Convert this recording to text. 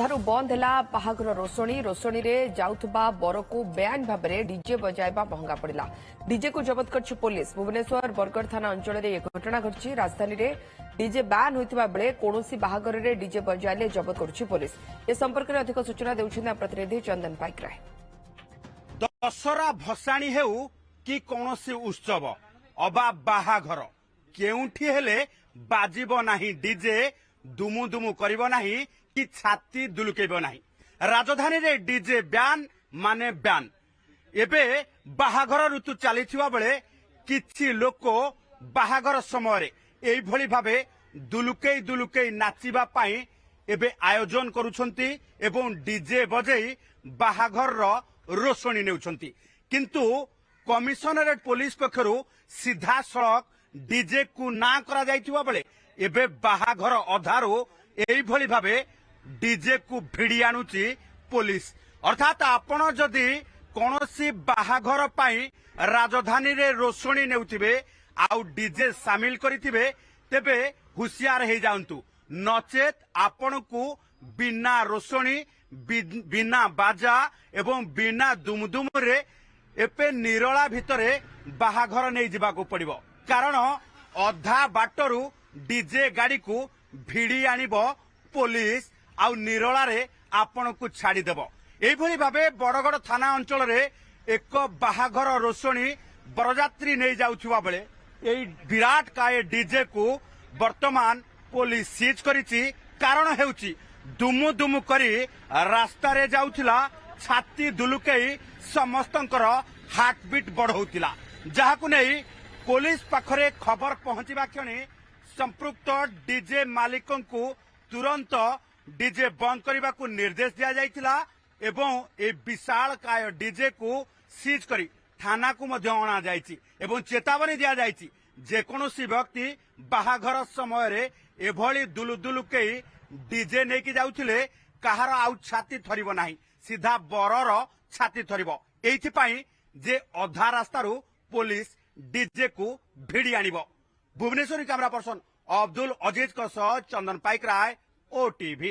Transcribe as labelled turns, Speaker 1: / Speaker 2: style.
Speaker 1: ଠାରୁ ବନ୍ଦ ହେଲା ବାହାଘର ରୋଷଣୀରେ ଯାଉଥିବା ବରକୁ ବେଆଇନ ଭାବରେ ଡିଜେ ବଜାଇବା ମହଙ୍ଗା ପଡ଼ିଲା। ଡିଜେକୁ ଜବତ କରିଛି ପୋଲିସ। ଭୁବନେଶ୍ୱର ବରଗଡ଼ ଥାନା ଅଞ୍ଚଳରେ ଏହି ଘଟଣା ଘଟିଛି। ରାଜଧାନୀରେ ଡିଜେ ବ୍ୟାନ୍ ହୋଇଥିବା ବେଳେ କୌଣସି ବାହାଘରରେ ଡିଜେ ବଜାଇଲେ ଜବତ କରୁଛି ପୋଲିସ। ଏ ସମ୍ପର୍କରେ ଅଧିକ ସୂଚନା ଦେଉଛନ୍ତି ଆମ ପ୍ରତିନିଧି ଚନ୍ଦନ ପାଇକରାୟ।
Speaker 2: ଦଶହରା ଭସାଣି ହେଉ କି କୌଣସି ଉତ୍ସବ ଅବା ବାହାଘର କେଉଁଠି ହେଲେ ବାଜିବ ନାହିଁ ଡିଜେ, ଦୁମୁ ଦୁମୁ କରିବ ନାହିଁ କି ଛାତି ଦୁଲୁକେଇବ ନାହିଁ। ରାଜଧାନୀରେ ଡିଜେ ବ୍ୟାନ୍ ମାନେ ବ୍ୟାନ୍। ଏବେ ବାହାଘର ଋତୁ ଚାଲିଥିବା ବେଳେ କିଛି ଲୋକ ବାହାଘର ସମୟରେ ଏଇଭଳି ଭାବେ ଦୁଲୁକେଇ ଦୁଲୁକେଇ ନାଚିବା ପାଇଁ ଏବେ ଆୟୋଜନ କରୁଛନ୍ତି ଏବଂ ଡିଜେ ବଜେଇ ବାହାଘରର ରୋଷଣୀ ନେଉଛନ୍ତି। କିନ୍ତୁ କମିଶନରେଟ୍ ପୋଲିସ ପକ୍ଷରୁ ସିଧାସଳଖ ଡିଜେ କୁ ନାଁ କରାଯାଇଥିବା ବେଳେ ଏବେ ବାହାଘର ଅଧାରୁ ଏଇଭଳି ଭାବେ ଡିଜେ କୁ ଭିଡ଼ି ଆଣୁଛି ପୋଲିସ। ଅର୍ଥାତ୍ ଆପଣ ଯଦି କୌଣସି ବାହାଘର ପାଇଁ ରାଜଧାନୀରେ ରୋଷଣୀ ନେଉଥିବେ ଆଉ ଡିଜେ ସାମିଲ କରିଥିବେ ତେବେ ହୁସିଆର ହେଇଯାଆନ୍ତୁ, ନଚେତ୍ ଆପଣଙ୍କୁ ବିନା ରୋଷଣୀ, ବିନା ବାଜା ଏବଂ ବିନା ଦୁମଦୁମରେ ଏବେ ନିରଳା ଭିତରେ ବାହାଘର ନେଇଯିବାକୁ ପଡ଼ିବ। କାରଣ ଅଧା ବାଟରୁ ଡିଜେ ଗାଡ଼ିକୁ ଭିଡ଼ି ଆଣିବ ପୋଲିସ ଆଉ ନିରଳାରେ ଆପଣଙ୍କୁ ଛାଡ଼ିଦେବ। ଏଇଭଳି ଭାବେ ବରଗଡ଼ ଥାନା ଅଞ୍ଚଳରେ ଏକ ବାହାଘର ରୋଷଣୀ ବରଯାତ୍ରୀ ନେଇଯାଉଥିବା ବେଳେ ଏହି ବିରାଟ କାଏ ଡିଜେକୁ ବର୍ତ୍ତମାନ ପୋଲିସ ସିଜ୍ କରିଛି। କାରଣ ହେଉଛି ଦୁମୁ ଦୁମୁ କରି ରାସ୍ତାରେ ଯାଉଥିଲା, ଛାତି ଦୁଲୁକେଇ ସମସ୍ତଙ୍କର ହାର୍ଟବିଟ୍ ବଢ଼ଉଥିଲା, ଯାହାକୁ ନେଇ ପୋଲିସ ପାଖରେ ଖବର ପହଞ୍ଚିବା କ୍ଷଣି ସମ୍ପୃକ୍ତ ଡିଜେ ମାଲିକଙ୍କୁ ତୁରନ୍ତ ଡିଜେ ବନ୍ଦ କରିବାକୁ ନିର୍ଦ୍ଦେଶ ଦିଆଯାଇଥିଲା ଏବଂ ଏ ବିଶାଳ କାୟ ଡିଜେକୁ ସିଜ୍ କରି ଥାନାକୁ ମଧ୍ୟ ଅଣାଯାଇଛି ଏବଂ ଚେତାବନୀ ଦିଆଯାଇଛି ଯେକୌଣସି ବ୍ୟକ୍ତି ବାହାଘର ସମୟରେ ଏଭଳି ଦୁଲୁଦୁଲୁକେଇ ଡିଜେ ନେଇକି ଯାଉଥିଲେ କାହାର ଆଉ ଛାତି ଥରିବ ନାହିଁ, ସିଧା ବରର ଛାତି ଥରିବ। ଏଇଥିପାଇଁ ଯେ ଅଧା ରାସ୍ତାରୁ ପୋଲିସ ଡିଜେକୁ ଭିଡ଼ି ଆଣିବ। ଭୁବନେଶ୍ୱର କ୍ୟାମେରା ପର୍ସନ ଅବ୍ଦୁଲ ଅଜିଜଙ୍କ ସହ ଚନ୍ଦନ ପାଇକରାୟ, OTV।